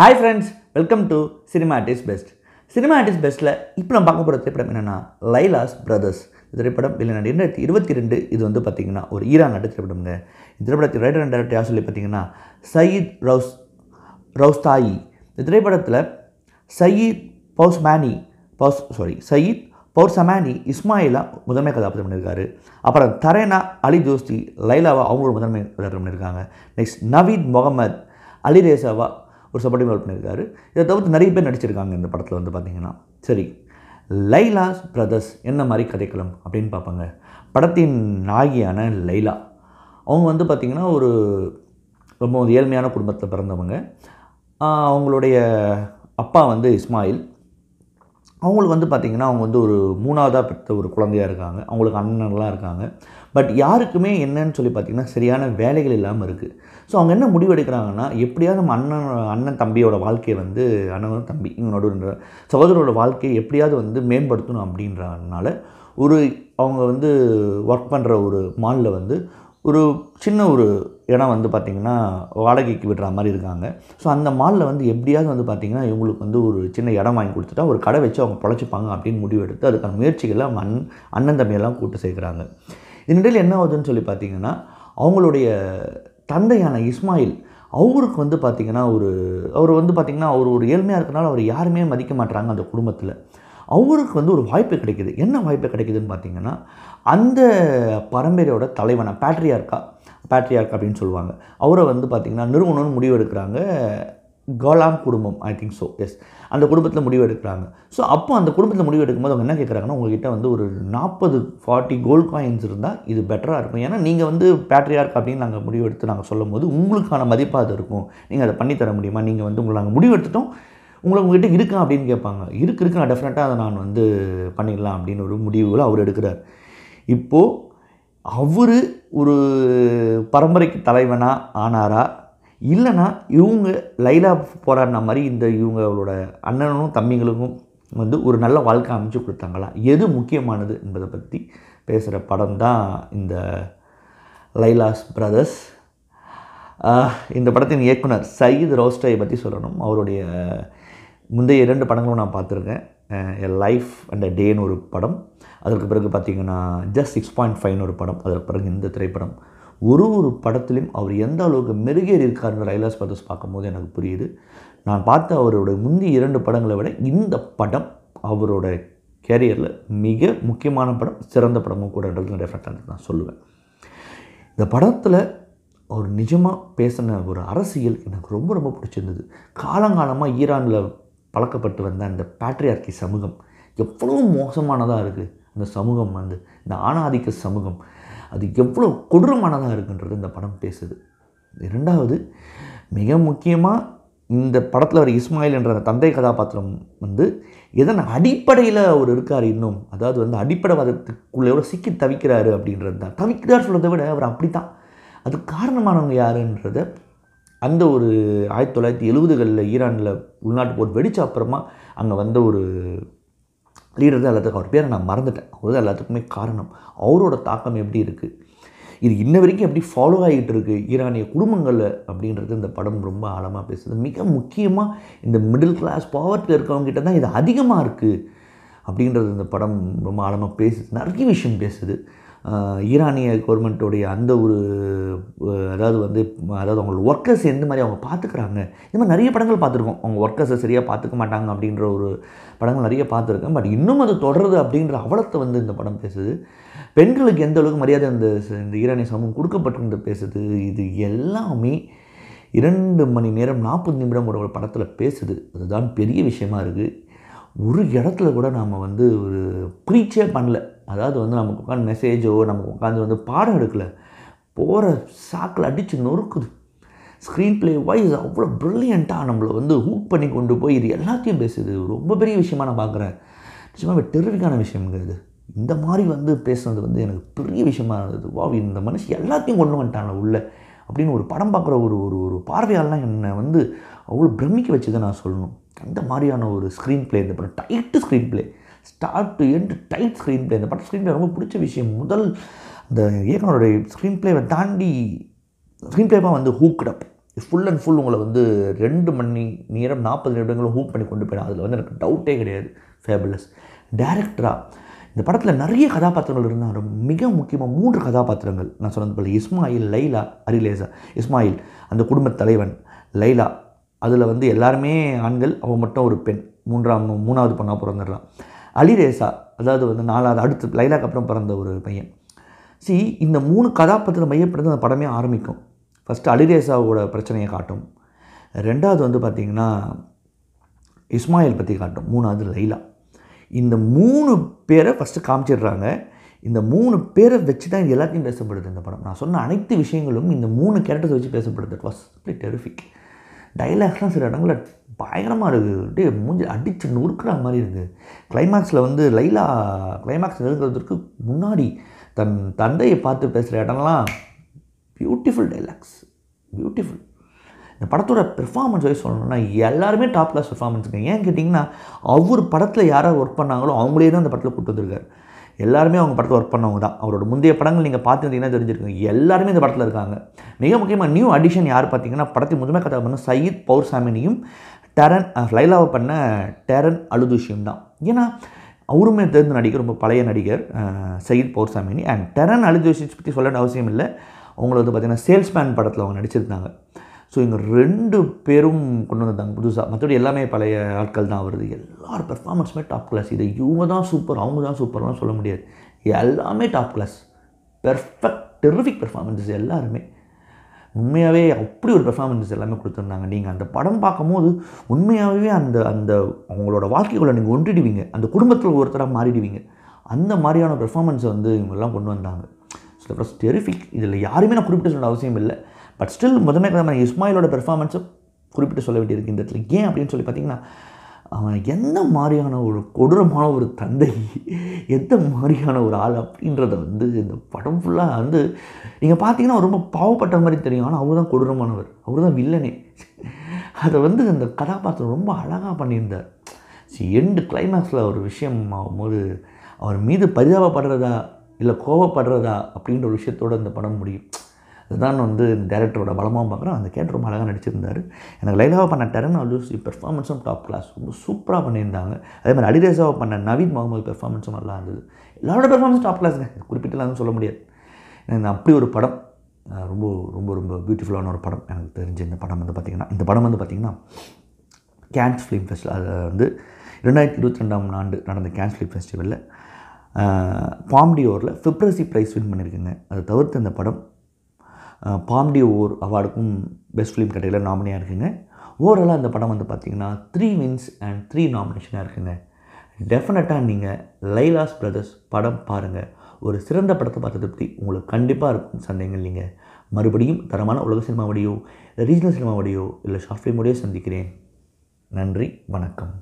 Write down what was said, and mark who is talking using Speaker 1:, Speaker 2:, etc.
Speaker 1: Hi friends, welcome to Cinema at its Best. Cinema at its Bestல இப்போ நம்ம பார்க்க போகிற திரைப்படம் என்னென்னா லைலாஸ் பிரதர்ஸ். இந்த திரைப்படம் வெளிநாடு 2022. இது வந்து பார்த்திங்கன்னா ஒரு ஈரான் நாட்டு திரைப்படம்ங்க. இந்த திரைப்படத்தில் ரைட்டர் அண்ட் டைரக்டர் யார் சொல்லி பார்த்தீங்கன்னா சயீத் ரவுஸ்தாயி. இந்த திரைப்படத்தில் சயீத் பௌர்சமானி இஸ்மாயிலா முதன்மை கதாபாத்திரம் பண்ணியிருக்காரு. அப்புறம் தரேனா அலி தோஸ்தி லைலாவா அவங்களோட முதன்மை கதாபாத்திரம் பண்ணியிருக்காங்க. நெக்ஸ்ட் நவீத் முகமது அலிரேசாவா ஒரு சப்போர்ட்டிங் ரோல் பண்ணியிருக்காரு. இதை தவிர்த்து நிறைய பேர் நடிச்சிருக்காங்க இந்த படத்தில் வந்து பார்த்திங்கன்னா. சரி, லைலாஸ் பிரதர்ஸ் என்ன மாதிரி கதைக்களம் அப்படின்னு பார்ப்பாங்க. படத்தின் நாயகியான லைலா அவங்க வந்து பார்த்திங்கன்னா ஒரு ரொம்ப ஏழ்மையான குடும்பத்தில் பிறந்தவங்க. அவங்களுடைய அப்பா வந்து இஸ்மாயில். அவங்களுக்கு வந்து பார்த்திங்கன்னா அவங்க வந்து ஒரு மூணாவதாக பெற்ற ஒரு குழந்தையாக இருக்காங்க. அவங்களுக்கு அண்ணன்லாம் இருக்காங்க. பட் யாருக்குமே என்னன்னு சொல்லி பார்த்திங்கன்னா சரியான வேலைகள் இல்லாமல் இருக்குது. ஸோ அவங்க என்ன முடிவு எடுக்கிறாங்கன்னா, எப்படியாவது நம்ம அண்ணன் தம்பியோட வாழ்க்கையை வந்து அண்ணன் தம்பி இவங்களோட சகோதரோட வாழ்க்கையை எப்படியாவது வந்து மேம்படுத்தணும் அப்படின்றனால அவங்க வந்து ஒர்க் பண்ணுற ஒரு மாலில் வந்து ஒரு சின்ன ஒரு இடம் வந்து பார்த்திங்கன்னா வாடகைக்கு விடுற மாதிரி இருக்காங்க. ஸோ அந்த மாலில் வந்து எப்படியாவது வந்து பார்த்திங்கன்னா இவங்களுக்கு வந்து ஒரு சின்ன இடம் வாங்கி கொடுத்துட்டா ஒரு கடை வச்சு அவங்க பொழைச்சிப்பாங்க அப்படின்னு முடிவு எடுத்து அதுக்கான முயற்சிகளை அவங்க அண்ணன் தம்பியெல்லாம் கூப்பிட்டு சேர்க்குறாங்க. இதனிடையில் என்ன ஆகுதுன்னு சொல்லி பார்த்திங்கன்னா அவங்களுடைய தந்தையான இஸ்மாயில் அவருக்கு வந்து பார்த்திங்கன்னா அவர் வந்து பார்த்திங்கன்னா ஒரு ஏழ்மையாக இருக்கிறனால அவர் யாருமே மதிக்க மாட்டுறாங்க அந்த குடும்பத்தில். அவருக்கு வந்து ஒரு வாய்ப்பு கிடைக்குது. என்ன வாய்ப்பு கிடைக்குதுன்னு பார்த்திங்கன்னா அந்த பரம்பரையோட தலைவனை பேட்ரியார்க்கா அப்படின்னு சொல்லுவாங்க. அவரை வந்து பார்த்திங்கன்னா நிறுவனம்னு முடிவு எடுக்கிறாங்க. கோலாம் குடும்பம், ஐ திங்க் ஸோ, எஸ், அந்த குடும்பத்தில் முடிவு எடுக்கிறாங்க. ஸோ அப்போ அந்த குடும்பத்தில் முடிவு எடுக்கும்போது அவங்க என்ன கேட்குறாங்கன்னா, உங்கள்கிட்ட வந்து ஒரு 40 கோல்ட் காயின்ஸ் இருந்தால் இது பெட்டராக இருக்கும். ஏன்னா நீங்கள் வந்து பேட்ரியார்க் அப்படின்னு நாங்கள் முடிவு எடுத்து நாங்கள் சொல்லும் போது உங்களுக்கான மதிப்பாக அது இருக்கும். நீங்கள் அதை பண்ணித்தர முடியுமா? நீங்கள் வந்து நாங்கள் முடிவு எடுத்துட்டோம், உங்கள்கிட்ட இருக்கா அப்படின்னு கேட்பாங்க. இருக்கு நான் டெஃபினட்டாக அதை நான் வந்து பண்ணிடலாம் அப்படின்னு ஒரு முடிவுகளை அவர் எடுக்கிறார். இப்போது அவர் ஒரு பரம்பரைக்கு தலைவனாக ஆனாரா, இல்லைனா இவங்க லைலா போராடின மாதிரி இவங்களோட அண்ணனும் தம்பிங்களுக்கும் வந்து ஒரு நல்ல வாழ்க்கை அமைச்சு கொடுத்தாங்களா, எது முக்கியமானது என்பதை பற்றி பேசுகிற படம் தான் இந்த லைலாஸ் பிரதர்ஸ். இந்த படத்தின் இயக்குனர் சயீத் ரவுஸ்தாயை பற்றி சொல்லணும். அவருடைய முந்தைய 2 படங்களும் நான் பார்த்துருக்கேன். எ லைஃப் அண்ட் அ டேன்னு ஒரு படம், அதற்கு பிறகு பார்த்திங்கன்னா ஜஸ்ட் 6.5ன்னு ஒரு படம், அதற்கு பிறகு இந்த திரைப்படம். ஒரு படத்துலையும் அவர் எந்த அளவுக்கு மெருகேறி இருக்காருன்னு லைலாஸ் பிரதர்ஸ் பார்க்கும்போது எனக்கு புரியுது. நான் பார்த்த அவரோட முந்தைய 2 படங்களை விட இந்த படம் அவரோட கேரியரில் மிக முக்கியமான படம், சிறந்த படமும் கூடன்றது டெஃபினட்டாக நான் சொல்லுவேன். இந்த படத்தில் அவர் நிஜமாக பேசின ஒரு அரசியல் எனக்கு ரொம்ப ரொம்ப பிடிச்சிருந்தது. காலங்காலமாக ஈரானில் பழக்கப்பட்டு வந்த அந்த பேட்ரியார்கி சமூகம் எவ்வளோ மோசமானதாக இருக்குது. அந்த சமூகம் வந்து இந்த ஆணாதிக்க சமூகம் அது எவ்வளோ கொடூரமானதாக இருக்குன்றது இந்த படம் பேசுது. 2வது மிக முக்கியமாக இந்த படத்தில் வர இஸ்மாயில் என்ற தந்தை கதாபாத்திரம் வந்து எதன் அடிப்படையில் அவர் இருக்கார் இன்னும், அதாவது வந்து அடிப்படைவாதத்துக்குள்ளே எவ்வளோ சிக்கி தவிக்கிறாரு அப்படின்றது தான். தவிக்கிறார் சொல்கிறத விட அவர் அப்படி தான். அதுக்கு காரணமானவங்க யாருன்றத அந்த ஒரு 1970களில் ஈரானில் உள்நாட்டு போர் வெடித்த அப்புறமா அங்கே வந்த ஒரு லீடர் தான் எல்லாத்துக்கும், அவர் பேரை நான் மறந்துட்டேன், அவர் தான் எல்லாத்துக்குமே காரணம். அவரோட தாக்கம் எப்படி இருக்குது, இது இன்ன வரைக்கும் எப்படி ஃபாலோ ஆகிட்டு இருக்குது ஈரானிய குடும்பங்களில் அப்படின்றது இந்த படம் ரொம்ப ஆழமாக பேசுது. மிக முக்கியமாக இந்த மிடில் கிளாஸ் பாவர்ட்டியில் இருக்கவங்ககிட்ட தான் இது அதிகமாக இருக்குது அப்படின்றது இந்த படம் ரொம்ப ஆழமாக பேசுது. நிறைய விஷயம் பேசுது. ஈரானிய கவர்மெண்ட்டோடைய அந்த ஒரு அதாவது அவங்களோட ஒர்க்கர்ஸ் எந்த மாதிரி அவங்க பார்த்துக்கிறாங்க. இந்த மாதிரி நிறைய படங்கள் பார்த்துருக்கோம். அவங்க ஒர்க்கர்ஸை சரியாக பார்த்துக்க மாட்டாங்க அப்படின்ற ஒரு படங்கள் நிறைய பார்த்துருக்கேன். பட் இன்னும் அது தொடருது அப்படின்ற அவலத்தை வந்து இந்த படம் பேசுது. பெண்களுக்கு எந்த அளவுக்கு மரியாதை இந்த ஈரானிய சமூகம் கொடுக்கப்பட்டிருந்த பேசுது. இது எல்லாமே 2 மணி நேரம் 40 நிமிடம் ஒரு படத்தில் பேசுது. அதுதான் பெரிய விஷயமா இருக்குது. ஒரு இடத்துல கூட நாம் வந்து ஒரு ப்ரீச்சே பண்ணல. அதாவது வந்து நமக்கு உட்காந்து மெசேஜோ நமக்கு உட்காந்து வந்து பாடம் எடுக்கலை, போகிற சாக்கில் அடித்து நொறுக்குது. ஸ்க்ரீன் ப்ளே வைஸ் அவ்வளோ ப்ரில்லியண்ட்டாக நம்மளை வந்து ஹூக் பண்ணி கொண்டு போய் இது எல்லாத்தையும் பேசுது. ரொம்ப பெரிய விஷயமாக நான் பார்க்குறேன். நிச்சயமாக டெரிஃபிக்கான விஷயங்கிறது. இந்த மாதிரி வந்து பேசுனது வந்து எனக்கு பெரிய விஷயமா இருந்தது. இந்த மனுஷன் எல்லாத்தையும் கொண்டு வந்துட்டாங்க உள்ள அப்படின்னு ஒரு படம் பார்க்குற ஒரு பார்வையாளெலாம் என்னை வந்து அவ்வளோ பிரமிக்க வச்சுதை நான் சொல்லணும். அந்த மாதிரியான ஒரு ஸ்க்ரீன் ப்ளே இந்த படம், tight screenplay, start to end tight screenplay. இந்த படம் ஸ்க்ரீன் ப்ளே ரொம்ப பிடிச்ச விஷயம். முதல் இந்த இயக்குனருடைய ஸ்க்ரீன் ப்ளேவை தாண்டி ஸ்க்ரீன் ப்ளேவாக வந்து hooked up full and full உங்களை வந்து 2 மணி நேரம் 40 நிமிடங்களும் ஹூப் பண்ணி கொண்டு போயிடும். அதில் வந்து எனக்கு டவுட்டே கிடையாது. ஃபேபுலஸ். டைரக்டராக இந்த படத்தில் நிறைய கதாபாத்திரங்கள் இருந்தாலும் மிக முக்கியமாக 3 கதாபாத்திரங்கள் நான் சொன்னது போல் இஸ்மாயில், லைலா, அலிரேசா. இஸ்மாயில் அந்த குடும்பத் தலைவன், லைலா அதில் வந்து எல்லாருமே ஆண்கள், அவன் மட்டும் ஒரு பெண், மூணாவது பொண்ணாக பிறந்துடுறான். அலிரேசா அதாவது வந்து 4வது, அடுத்து லைலாக்கு அப்புறம் பிறந்த ஒரு பையன். இந்த 3 கதாபாத்திரம் மையப்படுத்தி அந்த படமே ஆரம்பிக்கும். ஃபஸ்ட்டு அலிரேசாவோட பிரச்சனையை காட்டும், 2வது வந்து பார்த்திங்கன்னா இஸ்மாயில் பற்றி காட்டும், 3வது லைலா. இந்த 3 பேரை ஃபஸ்ட்டு காமிச்சிடுறாங்க. இந்த 3 பேரை வச்சு தான் இது எல்லாத்தையும் பேசப்படுது இந்த படம். நான் சொன்ன அனைத்து விஷயங்களும் இந்த 3 கேரக்டர்ஸை வச்சு பேசப்படுது. It was terrific. டைலாக்ஸ்லாம் சில இடங்களில் பயங்கரமாக இருக்குது. அப்படியே மூஞ்சி அடித்து நொறுக்கிற மாதிரி இருக்குது. கிளைமேக்ஸில் வந்து லைலா கிளைமேக்ஸ் நெருங்கிறதுக்கு முன்னாடி தன் தந்தையை பார்த்து பேசுகிற இடம்லாம் பியூட்டிஃபுல் டைலாக்ஸ், பியூட்டிஃபுல். இந்த படத்தோட பெர்ஃபார்மன்ஸ் வைஸ் சொல்லணும்னா எல்லாருமே டாப் கிளாஸ் பெர்ஃபார்மன்ஸுங்க. ஏன் கேட்டிங்கன்னா அவர் படத்தில் யாராவது ஒர்க் பண்ணாங்களோ அவங்களே தான் அந்த படத்தில் கூட்டு வந்திருக்காரு. எல்லாருமே அவங்க படத்தில் ஒர்க் பண்ணவங்க தான். அவரோட முந்தைய படங்கள் நீங்கள் பார்த்துருந்தீங்கன்னா தெரிஞ்சிருக்குங்க. எல்லாருமே இந்த படத்தில் இருக்காங்க. மிக முக்கியமாக நியூ அடிஷன் யார் பார்த்தீங்கன்னா, படத்தின் முதன்மை கதாபாத்திரம் சயீத் பௌர்சாமினியும் லைலாவை பண்ண டெரன் அலுதுஷியும் தான். ஏன்னா அவருமே தெரிந்த நடிகர், ரொம்ப பழைய நடிகர் சயீத் பௌர்சாமினி. அண்ட் டெரன் அலுதுஷி பற்றி சொல்ல அவசியம் இல்லை. அவங்கள வந்து பார்த்திங்கன்னா சேல்ஸ்மேன் படத்தில் அவங்க நடிச்சிருந்தாங்க. இவங்க 2 பேரும் கொண்டு வந்தாங்க புதுசாக. மற்றபடி எல்லாமே பழைய ஆட்கள் தான் வருது. எல்லார் பெர்ஃபார்மன்ஸுமே டாப் கிளாஸ். இது இவங்க தான் சூப்பர், அவங்க தான் சூப்பர்லாம் சொல்ல முடியாது. எல்லாமே top class, perfect, terrific performances எல்லாருமே. உண்மையாகவே அப்படி ஒரு பெர்ஃபார்மன்ஸஸ் எல்லாமே கொடுத்துருந்தாங்க. நீங்கள் அந்த படம் பார்க்கும்போது உண்மையாகவே அந்த அந்த அவங்களோட வாழ்க்கைக்குள்ளே நீங்கள் ஒன்றிடுவீங்க. அந்த குடும்பத்தில் ஒருத்தராக மாறிடுவீங்க. அந்த மாதிரியான பெர்ஃபார்மன்ஸை வந்து இவங்கெல்லாம் கொண்டு வந்தாங்க. Plus terrific. இதில் யாருமே நான் குறிப்பிட்டு சொல்ல அவசியம் இல்லை. பட் ஸ்டில் முதன்மை கதாபாத்திரம் இஸ்மாயிலோட பெர்ஃபார்மன்ஸை குறிப்பிட்டு சொல்ல வேண்டியிருக்கு இந்த இடத்துல. ஏன் அப்படின்னு சொல்லி பார்த்தீங்கன்னா, அவன் எந்த மாதிரியான ஒரு கொடூரமான ஒரு தந்தை, எந்த மாதிரியான ஒரு ஆள் அப்படின்றத வந்து இந்த படம் ஃபுல்லாக வந்து நீங்கள் பார்த்தீங்கன்னா ரொம்ப பாவப்பட்ட மாதிரி தெரியும். ஆனால் அவர் தான் கொடூரமானவர், அவர் தான் வில்லனே. அதை வந்து அந்த கதாபாத்திரம் ரொம்ப அழகாக பண்ணியிருந்தார். எண்டு கிளைமேக்ஸில் ஒரு விஷயம் ஆகும்போது அவர் மீது பரிதாபப்படுறதா இல்லை கோவப்படுறதா அப்படின்ற ஒரு விஷயத்தோடு அந்த படம் முடியும். அதுதான் வந்து டைரக்டரோட பலமாக பார்க்குறேன். அந்த கேரக்டர் ரொம்ப அழகாக நடிச்சிருந்தார். எனக்கு லைலாவை பண்ண டெரன் அலுதுஷி பெர்ஃபார்மன்ஸும் டாப் கிளாஸ், ரொம்ப சூப்பராக பண்ணியிருந்தாங்க. அதே மாதிரி அலிரேசாவை பண்ண நவீத் முகமது பெர்ஃபார்மன்ஸும் நல்லா இருந்தது. எல்லாரோட பெர்ஃபார்மன்ஸும் டாப் கிளாஸுங்க, குறிப்பிட்டலாம் சொல்ல முடியாது. எனக்கு அப்படி ஒரு படம் ரொம்ப ரொம்ப ரொம்ப பியூட்டிஃபுல்லான ஒரு படம் எனக்கு தெரிஞ்சு. இந்த படம் வந்து பார்த்திங்கன்னா கேன்ஸ் ஃபிலிம் ஃபெஸ்டிவல், அது வந்து 2022ஆம் ஆண்டு நடந்த கேன்ஸ் ஃபிலிம் ஃபெஸ்டிவலில் பாம்டியோரில் ஃபிப்ரவரி ப்ரைஸ் வின் பண்ணியிருக்குங்க. அதை தவிர்த்து இந்த படம் பாம்டியோர் அவார்டுக்கும் பெஸ்ட் ஃபிலிம் கேட்டகரியில் நாமினியாக இருக்குங்க. ஓவராலாக இந்த படம் வந்து பார்த்திங்கன்னா 3 வின்ஸ் அண்ட் 3 நாமினேஷனாக இருக்குங்க. டெஃபினட்டாக நீங்கள் லைலாஸ் பிரதர்ஸ் படம் பாருங்கள். ஒரு சிறந்த படத்தை பார்த்த திருப்தி உங்களுக்கு கண்டிப்பாக இருக்கும், சந்தேகங்கள் இல்லைங்க. மறுபடியும் தரமான உலக சினிமாவோடையோ, ரீஜனல் சினிமாவோடையோ இல்லை ஷார்ட் ஃபிலிமோடையோ சந்திக்கிறேன். நன்றி, வணக்கம்.